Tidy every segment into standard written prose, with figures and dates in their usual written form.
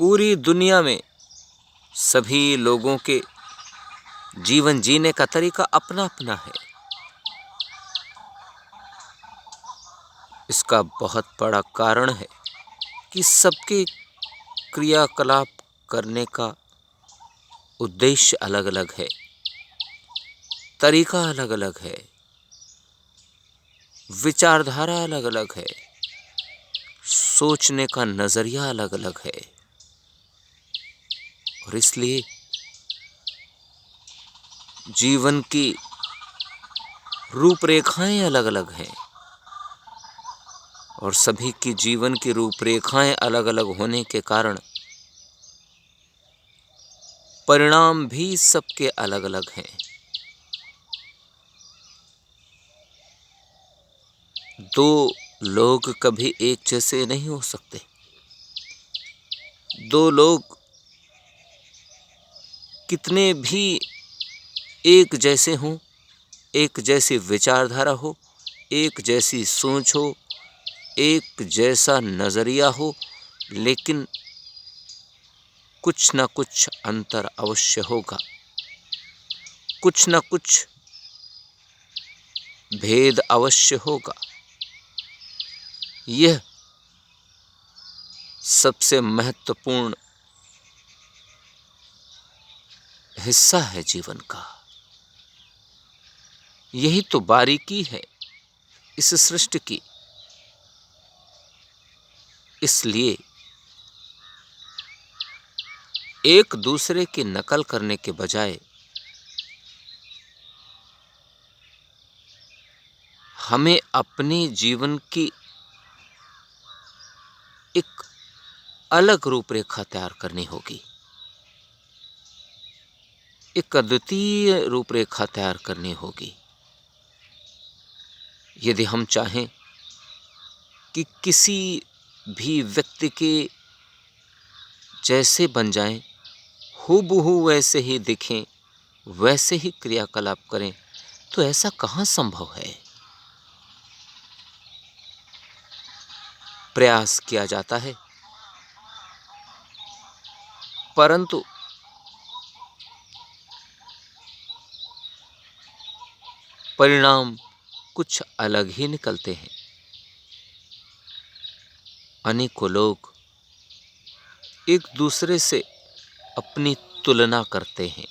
पूरी दुनिया में सभी लोगों के जीवन जीने का तरीका अपना अपना है। इसका बहुत बड़ा कारण है कि सबके क्रियाकलाप करने का उद्देश्य अलग अलग है, तरीका अलग अलग है, विचारधारा अलग अलग है, सोचने का नजरिया अलग अलग है। और इसलिए जीवन की रूपरेखाएं अलग अलग हैं और सभी की जीवन की रूपरेखाएं अलग अलग होने के कारण परिणाम भी सबके अलग अलग हैं। दो लोग कभी एक जैसे नहीं हो सकते। दो लोग कितने भी एक जैसे हों, एक जैसी विचारधारा हो, एक जैसी सोच हो, एक जैसा नजरिया हो, लेकिन कुछ न कुछ अंतर अवश्य होगा, कुछ न कुछ भेद अवश्य होगा। यह सबसे महत्वपूर्ण हिस्सा है जीवन का। यही तो बारीकी है इस सृष्टि की। इसलिए एक दूसरे की नकल करने के बजाय हमें अपने जीवन की एक अलग रूपरेखा तैयार करनी होगी, एक अद्वितीय रूपरेखा तैयार करनी होगी। यदि हम चाहें कि किसी भी व्यक्ति के जैसे बन जाएं, हूबहू वैसे ही दिखें, वैसे ही क्रियाकलाप करें, तो ऐसा कहाँ संभव है। प्रयास किया जाता है, परंतु परिणाम कुछ अलग ही निकलते हैं। अनेकों लोग एक दूसरे से अपनी तुलना करते हैं।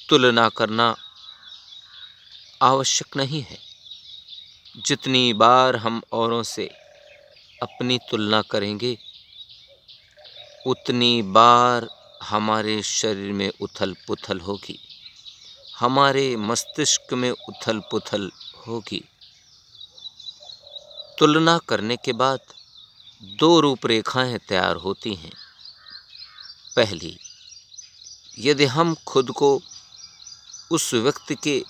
तुलना करना आवश्यक नहीं है। जितनी बार हम औरों से अपनी तुलना करेंगे, उतनी बार हमारे शरीर में उथल पुथल होगी, हमारे मस्तिष्क में उथल पुथल होगी। तुलना करने के बाद दो रूपरेखाएं तैयार होती हैं। पहली, यदि हम खुद को उस व्यक्ति के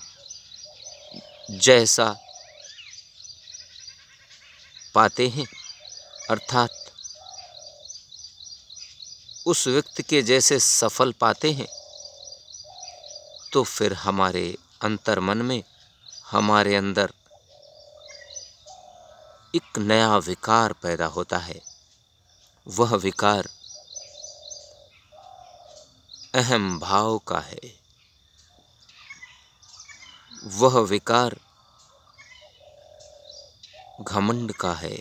जैसा पाते हैं, अर्थात उस व्यक्ति के जैसे सफल पाते हैं, तो फिर हमारे अंतर्मन में, हमारे अंदर एक नया विकार पैदा होता है। वह विकार अहम भाव का है। वह विकार घमंड का है,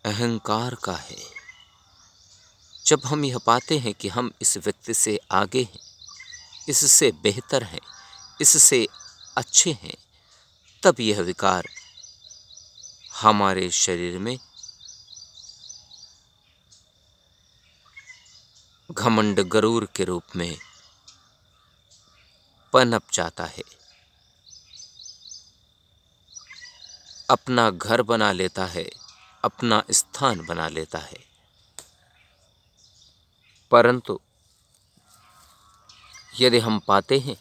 अहंकार का है। जब हम यह पाते हैं कि हम इस व्यक्ति से आगे हैं, इससे बेहतर हैं, इससे अच्छे हैं, तब यह विकार हमारे शरीर में घमंड गरूर के रूप में पनप जाता है, अपना घर बना लेता है, अपना स्थान बना लेता है। परंतु यदि हम पाते हैं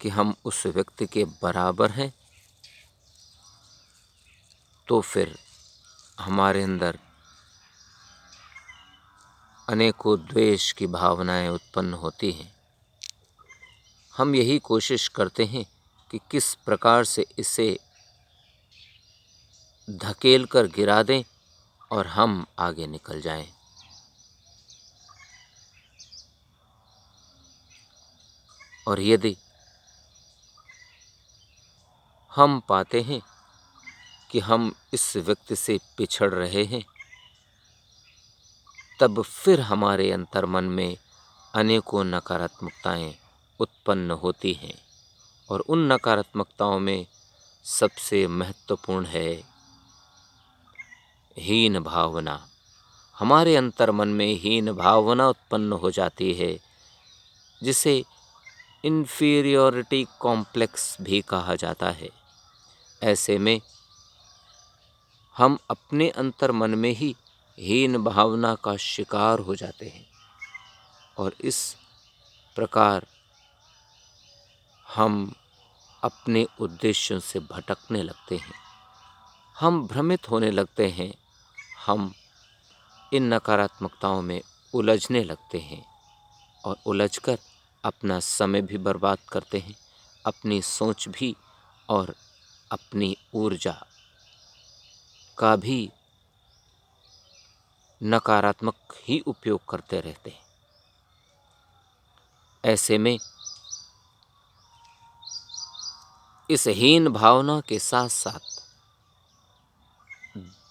कि हम उस व्यक्ति के बराबर हैं, तो फिर हमारे अंदर अनेकों द्वेष की भावनाएं उत्पन्न होती हैं। हम यही कोशिश करते हैं कि किस प्रकार से इसे धकेल कर गिरा दें और हम आगे निकल जाएं। और यदि हम पाते हैं कि हम इस व्यक्ति से पिछड़ रहे हैं, तब फिर हमारे अंतर्मन में अनेकों नकारात्मकताएं उत्पन्न होती हैं और उन नकारात्मकताओं में सबसे महत्वपूर्ण है हीन भावना। हमारे अंतर्मन में हीन भावना उत्पन्न हो जाती है, जिसे इन्फीरियॉरिटी कॉम्प्लेक्स भी कहा जाता है। ऐसे में हम अपने अंतर्मन में ही हीन भावना का शिकार हो जाते हैं और इस प्रकार हम अपने उद्देश्यों से भटकने लगते हैं। हम भ्रमित होने लगते हैं, हम इन नकारात्मकताओं में उलझने लगते हैं और उलझकर अपना समय भी बर्बाद करते हैं, अपनी सोच भी और अपनी ऊर्जा का भी नकारात्मक ही उपयोग करते रहते हैं। ऐसे में इस हीन भावना के साथ साथ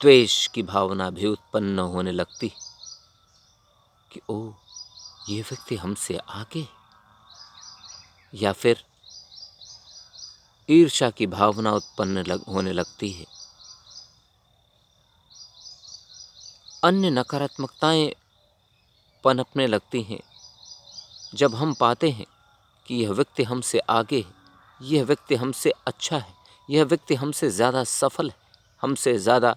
द्वेष की भावना भी उत्पन्न होने लगती कि ओ, ये व्यक्ति हमसे आगे, या फिर ईर्ष्या की भावना उत्पन्न होने लगती है। अन्य नकारात्मकताएं पनपने लगती हैं जब हम पाते हैं कि यह व्यक्ति हमसे आगे है, यह व्यक्ति हमसे अच्छा है, यह व्यक्ति हमसे ज़्यादा सफल है, हमसे ज़्यादा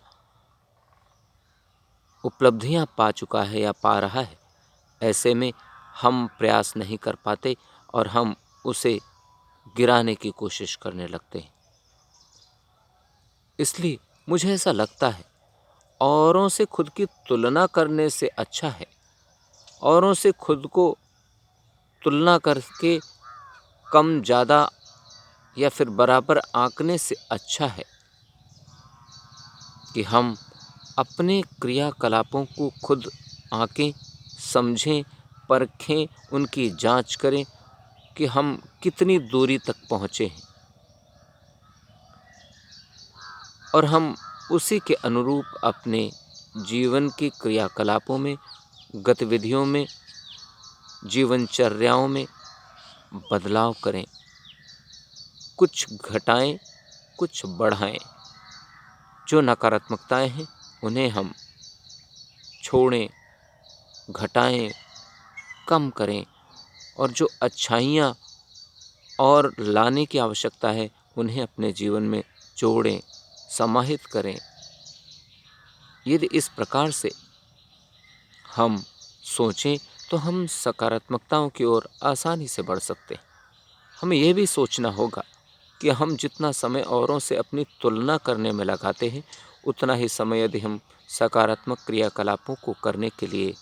उपलब्धियां पा चुका है या पा रहा है। ऐसे में हम प्रयास नहीं कर पाते और हम उसे गिराने की कोशिश करने लगते हैं। इसलिए मुझे ऐसा लगता है, औरों से खुद की तुलना करने से अच्छा है, औरों से खुद को तुलना करके कम ज़्यादा या फिर बराबर आंकने से अच्छा है कि हम अपने क्रियाकलापों को खुद आंकें, समझें, परखें, उनकी जांच करें कि हम कितनी दूरी तक पहुँचे हैं और हम उसी के अनुरूप अपने जीवन के क्रियाकलापों में, गतिविधियों में, जीवनचर्याओं में बदलाव करें। कुछ घटाएं, कुछ बढ़ाएं। जो नकारात्मकताएं हैं उन्हें हम छोड़ें, घटाएं, कम करें और जो अच्छाइयाँ और लाने की आवश्यकता है उन्हें अपने जीवन में जोड़ें, समाहित करें। यदि इस प्रकार से हम सोचें तो हम सकारात्मकताओं की ओर आसानी से बढ़ सकते हैं। हमें यह भी सोचना होगा कि हम जितना समय औरों से अपनी तुलना करने में लगाते हैं, उतना ही समय यदि हम सकारात्मक क्रियाकलापों को करने के लिए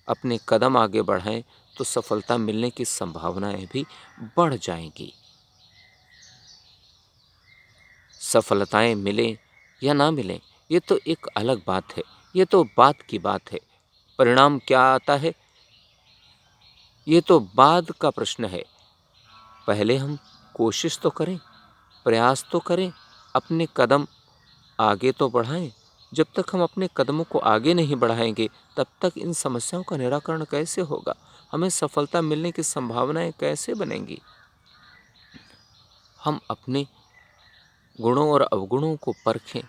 अपने कदम आगे बढ़ाएं तो सफलता मिलने की संभावनाएं भी बढ़ जाएंगी। सफलताएं मिलें या ना मिलें, ये तो एक अलग बात है, ये तो बात की बात है। परिणाम क्या आता है, ये तो बाद का प्रश्न है। पहले हम कोशिश तो करें, प्रयास तो करें, अपने कदम आगे तो बढ़ाएं। जब तक हम अपने कदमों को आगे नहीं बढ़ाएंगे, तब तक इन समस्याओं का निराकरण कैसे होगा, हमें सफलता मिलने की संभावनाएं कैसे बनेंगी। हम अपने गुणों और अवगुणों को परखें,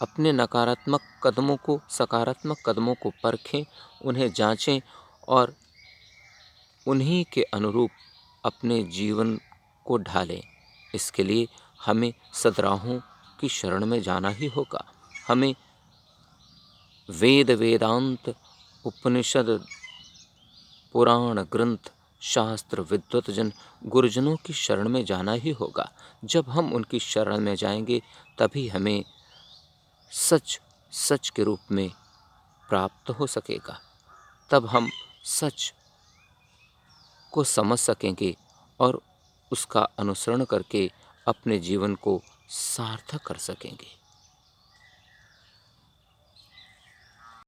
अपने नकारात्मक कदमों को, सकारात्मक कदमों को परखें, उन्हें जांचें और उन्हीं के अनुरूप अपने जीवन को ढालें। इसके लिए हमें सद्राहों की शरण में जाना ही होगा। हमें वेद, वेदांत, उपनिषद, पुराण ग्रंथ, शास्त्र, विद्वतजन, गुरुजनों की शरण में जाना ही होगा। जब हम उनकी शरण में जाएंगे तभी हमें सच सच के रूप में प्राप्त हो सकेगा। तब हम सच को समझ सकेंगे और उसका अनुसरण करके अपने जीवन को सार्थक कर सकेंगे।